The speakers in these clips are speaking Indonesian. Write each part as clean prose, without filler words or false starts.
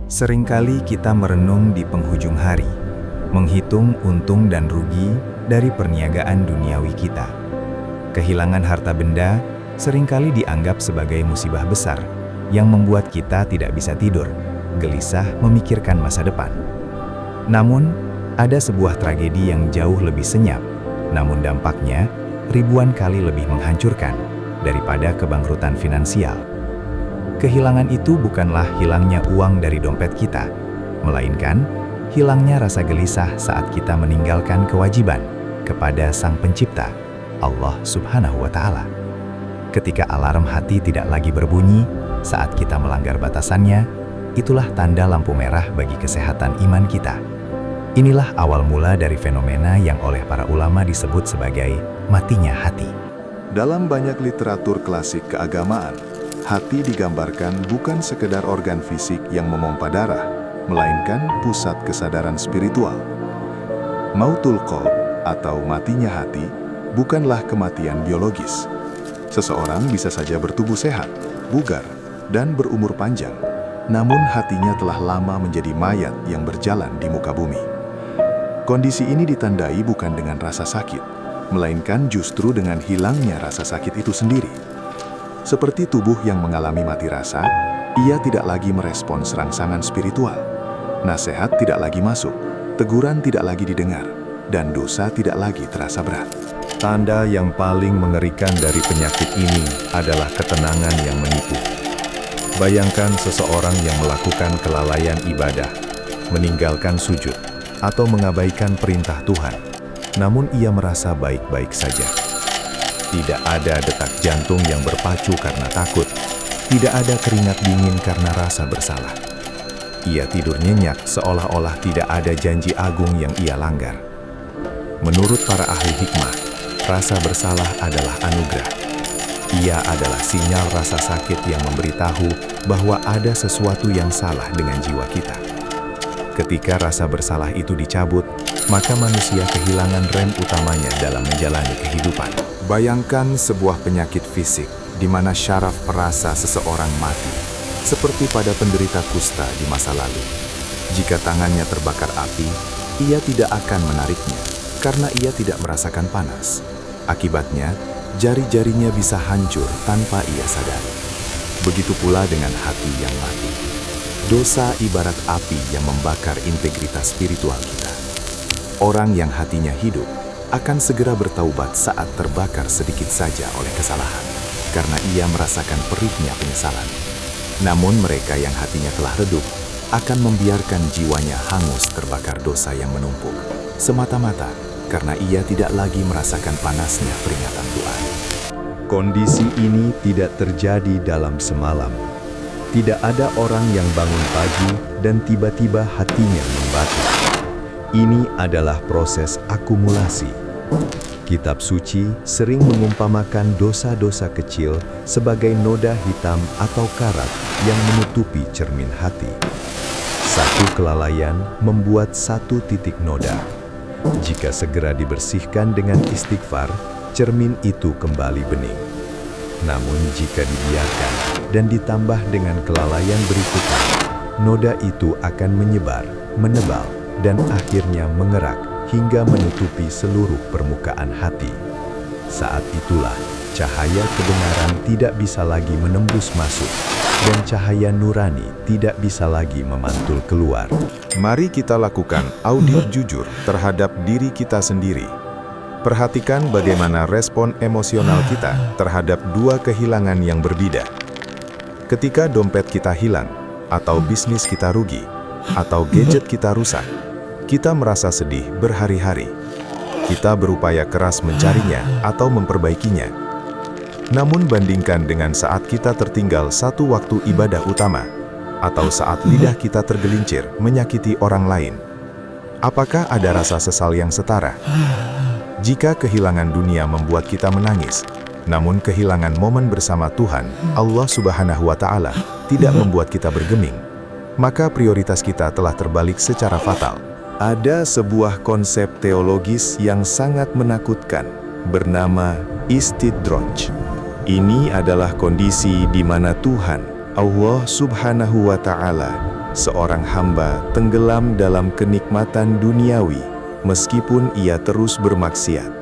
Seringkali kita merenung di penghujung hari, menghitung untung dan rugi dari perniagaan duniawi kita. Kehilangan harta benda seringkali dianggap sebagai musibah besar yang membuat kita tidak bisa tidur, gelisah memikirkan masa depan. Namun, ada sebuah tragedi yang jauh lebih senyap, namun dampaknya ribuan kali lebih menghancurkan daripada kebangkrutan finansial. Kehilangan itu bukanlah hilangnya uang dari dompet kita, melainkan hilangnya rasa gelisah saat kita meninggalkan kewajiban kepada Sang Pencipta, Allah Subhanahu wa Ta'ala. Ketika alarm hati tidak lagi berbunyi saat kita melanggar batasannya, itulah tanda lampu merah bagi kesehatan iman kita. Inilah awal mula dari fenomena yang oleh para ulama disebut sebagai matinya hati. Dalam banyak literatur klasik keagamaan, hati digambarkan bukan sekedar organ fisik yang memompa darah, melainkan pusat kesadaran spiritual. Mautul qalb atau matinya hati bukanlah kematian biologis. Seseorang bisa saja bertubuh sehat, bugar, dan berumur panjang, namun hatinya telah lama menjadi mayat yang berjalan di muka bumi. Kondisi ini ditandai bukan dengan rasa sakit, melainkan justru dengan hilangnya rasa sakit itu sendiri. Seperti tubuh yang mengalami mati rasa, ia tidak lagi merespons rangsangan spiritual. Nasihat tidak lagi masuk, teguran tidak lagi didengar, dan dosa tidak lagi terasa berat. Tanda yang paling mengerikan dari penyakit ini adalah ketenangan yang menipu. Bayangkan seseorang yang melakukan kelalaian ibadah, meninggalkan sujud, atau mengabaikan perintah Tuhan, namun ia merasa baik-baik saja. Tidak ada detak jantung yang berpacu karena takut, tidak ada keringat dingin karena rasa bersalah. Ia tidur nyenyak seolah-olah tidak ada janji agung yang ia langgar. Menurut para ahli hikmah, rasa bersalah adalah anugerah. Ia adalah sinyal rasa sakit yang memberitahu bahwa ada sesuatu yang salah dengan jiwa kita. Ketika rasa bersalah itu dicabut, maka manusia kehilangan rem utamanya dalam menjalani kehidupan. Bayangkan sebuah penyakit fisik di mana syaraf perasa seseorang mati, seperti pada penderita kusta di masa lalu. Jika tangannya terbakar api, ia tidak akan menariknya karena ia tidak merasakan panas. Akibatnya, jari-jarinya bisa hancur tanpa ia sadari. Begitu pula dengan hati yang mati. Dosa ibarat api yang membakar integritas spiritual kita. Orang yang hatinya hidup akan segera bertaubat saat terbakar sedikit saja oleh kesalahan, karena ia merasakan perihnya penyesalan. Namun mereka yang hatinya telah redup akan membiarkan jiwanya hangus terbakar dosa yang menumpuk, semata-mata karena ia tidak lagi merasakan panasnya peringatan Tuhan. Kondisi ini tidak terjadi dalam semalam. Tidak ada orang yang bangun pagi dan tiba-tiba hatinya membatu. Ini adalah proses akumulasi. Kitab suci sering mengumpamakan dosa-dosa kecil sebagai noda hitam atau karat yang menutupi cermin hati. Satu kelalaian membuat satu titik noda. Jika segera dibersihkan dengan istighfar, cermin itu kembali bening. Namun jika dibiarkan dan ditambah dengan kelalaian berikutnya, noda itu akan menyebar, menebal, dan akhirnya mengerak hingga menutupi seluruh permukaan hati. Saat itulah cahaya kebenaran tidak bisa lagi menembus masuk, dan cahaya nurani tidak bisa lagi memantul keluar. Mari kita lakukan audit jujur terhadap diri kita sendiri. Perhatikan bagaimana respon emosional kita terhadap dua kehilangan yang berbeda. Ketika dompet kita hilang, atau bisnis kita rugi, atau gadget kita rusak, kita merasa sedih berhari-hari. Kita berupaya keras mencarinya atau memperbaikinya. Namun bandingkan dengan saat kita tertinggal satu waktu ibadah utama, atau saat lidah kita tergelincir menyakiti orang lain. Apakah ada rasa sesal yang setara? Jika kehilangan dunia membuat kita menangis, namun kehilangan momen bersama Tuhan, Allah Subhanahu wa Ta'ala, tidak membuat kita bergeming, maka prioritas kita telah terbalik secara fatal. Ada sebuah konsep teologis yang sangat menakutkan, bernama istidraj. Ini adalah kondisi di mana Tuhan, Allah Subhanahu wa Ta'ala, seorang hamba tenggelam dalam kenikmatan duniawi meskipun ia terus bermaksiat.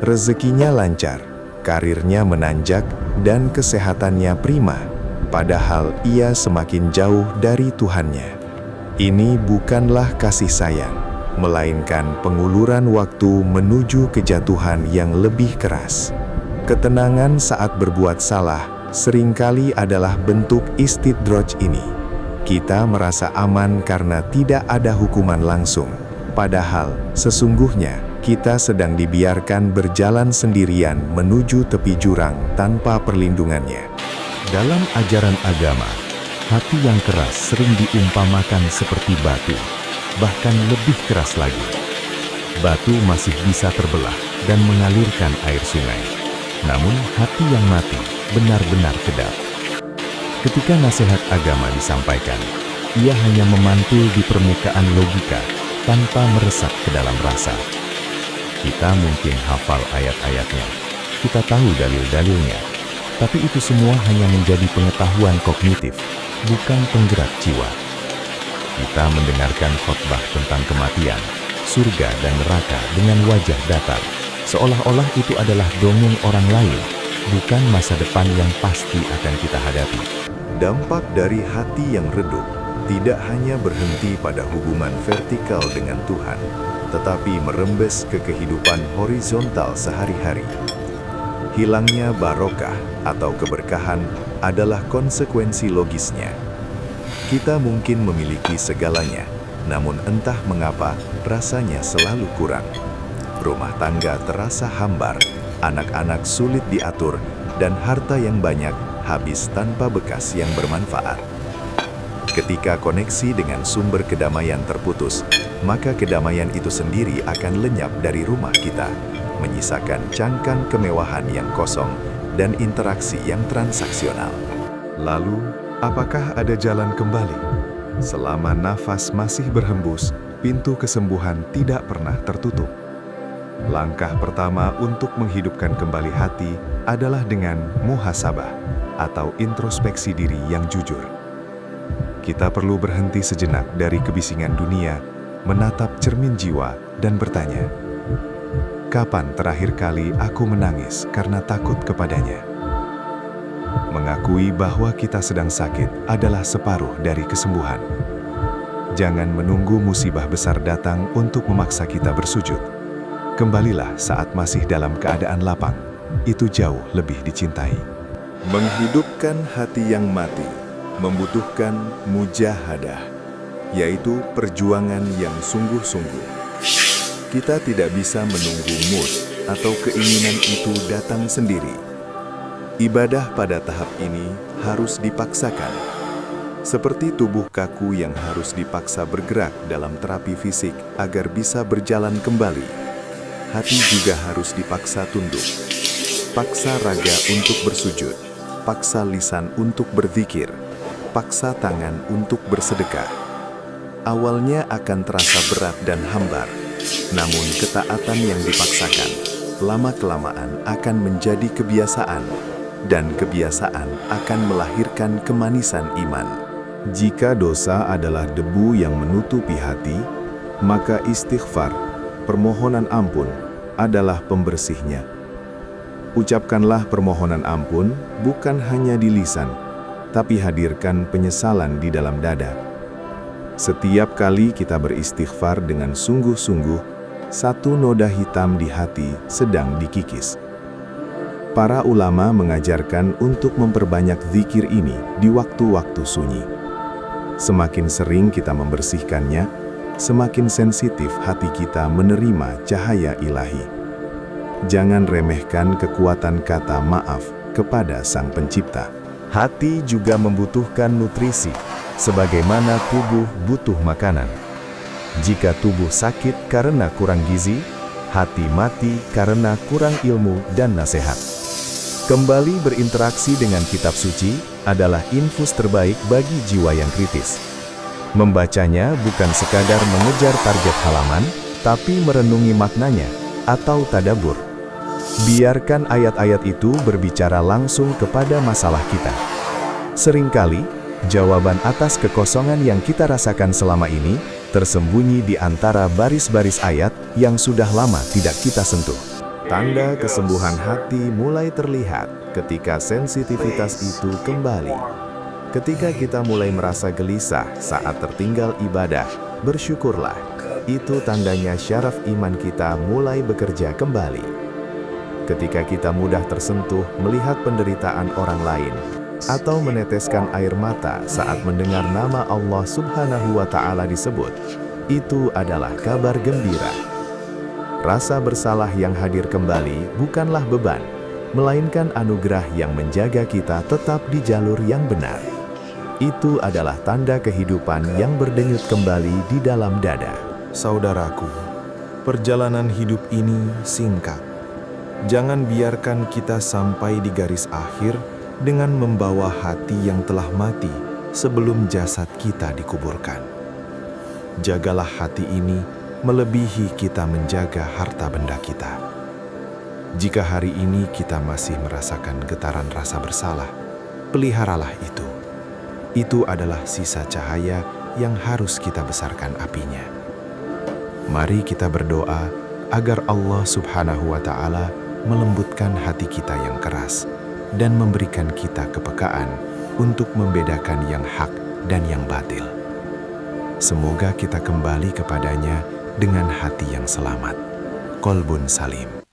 Rezekinya lancar, karirnya menanjak, dan kesehatannya prima, padahal ia semakin jauh dari Tuhannya. Ini bukanlah kasih sayang, melainkan penguluran waktu menuju kejatuhan yang lebih keras. Ketenangan saat berbuat salah seringkali adalah bentuk istidraj ini. Kita merasa aman karena tidak ada hukuman langsung, padahal sesungguhnya kita sedang dibiarkan berjalan sendirian menuju tepi jurang tanpa perlindungannya. Dalam ajaran agama, hati yang keras sering diumpamakan seperti batu, bahkan lebih keras lagi. Batu masih bisa terbelah dan mengalirkan air sungai, namun hati yang mati benar-benar kedap. Ketika nasihat agama disampaikan, ia hanya memantul di permukaan logika tanpa meresap ke dalam rasa. Kita mungkin hafal ayat-ayatnya, kita tahu dalil-dalilnya, tapi itu semua hanya menjadi pengetahuan kognitif, bukan penggerak jiwa. Kita mendengarkan khotbah tentang kematian, surga dan neraka dengan wajah datar, seolah-olah itu adalah dongeng orang lain, bukan masa depan yang pasti akan kita hadapi. Dampak dari hati yang redup tidak hanya berhenti pada hubungan vertikal dengan Tuhan, tetapi merembes ke kehidupan horizontal sehari-hari. Hilangnya barokah atau keberkahan adalah konsekuensi logisnya. Kita mungkin memiliki segalanya, namun entah mengapa rasanya selalu kurang. Rumah tangga terasa hambar, anak-anak sulit diatur, dan harta yang banyak habis tanpa bekas yang bermanfaat. Ketika koneksi dengan sumber kedamaian terputus, maka kedamaian itu sendiri akan lenyap dari rumah kita, menyisakan cangkang kemewahan yang kosong dan interaksi yang transaksional. Lalu, apakah ada jalan kembali? Selama nafas masih berhembus, pintu kesembuhan tidak pernah tertutup. Langkah pertama untuk menghidupkan kembali hati adalah dengan muhasabah atau introspeksi diri yang jujur. Kita perlu berhenti sejenak dari kebisingan dunia, menatap cermin jiwa, dan bertanya, kapan terakhir kali aku menangis karena takut kepadanya? Mengakui bahwa kita sedang sakit adalah separuh dari kesembuhan. Jangan menunggu musibah besar datang untuk memaksa kita bersujud. Kembalilah saat masih dalam keadaan lapang, itu jauh lebih dicintai. Menghidupkan hati yang mati membutuhkan mujahadah, yaitu perjuangan yang sungguh-sungguh. Kita tidak bisa menunggu mood atau keinginan itu datang sendiri. Ibadah pada tahap ini harus dipaksakan. Seperti tubuh kaku yang harus dipaksa bergerak dalam terapi fisik agar bisa berjalan kembali, hati juga harus dipaksa tunduk. Paksa raga untuk bersujud, paksa lisan untuk berzikir, paksa tangan untuk bersedekah. Awalnya akan terasa berat dan hambar, namun ketaatan yang dipaksakan lama-kelamaan akan menjadi kebiasaan, dan kebiasaan akan melahirkan kemanisan iman. Jika dosa adalah debu yang menutupi hati, maka istighfar, permohonan ampun, adalah pembersihnya. Ucapkanlah permohonan ampun bukan hanya di lisan, tapi hadirkan penyesalan di dalam dada. Setiap kali kita beristighfar dengan sungguh-sungguh, satu noda hitam di hati sedang dikikis. Para ulama mengajarkan untuk memperbanyak zikir ini di waktu-waktu sunyi. Semakin sering kita membersihkannya, semakin sensitif hati kita menerima cahaya ilahi. Jangan remehkan kekuatan kata maaf kepada Sang Pencipta. Hati juga membutuhkan nutrisi, sebagaimana tubuh butuh makanan. Jika tubuh sakit karena kurang gizi, hati mati karena kurang ilmu dan nasihat. Kembali berinteraksi dengan kitab suci adalah infus terbaik bagi jiwa yang kritis. Membacanya bukan sekadar mengejar target halaman, tapi merenungi maknanya atau tadabbur. Biarkan ayat-ayat itu berbicara langsung kepada masalah kita. Seringkali, Jawaban atas kekosongan yang kita rasakan selama ini tersembunyi di antara baris-baris ayat yang sudah lama tidak kita sentuh. Tanda kesembuhan hati mulai terlihat ketika sensitivitas itu kembali. Ketika kita mulai merasa gelisah saat tertinggal ibadah, bersyukurlah. Itu tandanya syaraf iman kita mulai bekerja kembali. Ketika kita mudah tersentuh melihat penderitaan orang lain, atau meneteskan air mata saat mendengar nama Allah Subhanahu wa Ta'ala disebut, itu adalah kabar gembira. Rasa bersalah yang hadir kembali bukanlah beban, melainkan anugerah yang menjaga kita tetap di jalur yang benar. Itu adalah tanda kehidupan yang berdenyut kembali di dalam dada. Saudaraku, perjalanan hidup ini singkat. Jangan biarkan kita sampai di garis akhir dengan membawa hati yang telah mati sebelum jasad kita dikuburkan. Jagalah hati ini melebihi kita menjaga harta benda kita. Jika hari ini kita masih merasakan getaran rasa bersalah, peliharalah itu. Itu adalah sisa cahaya yang harus kita besarkan apinya. Mari kita berdoa agar Allah Subhanahu wa Ta'ala melembutkan hati kita yang keras dan memberikan kita kepekaan untuk membedakan yang hak dan yang batil. Semoga kita kembali kepadanya dengan hati yang selamat, qalbun salim.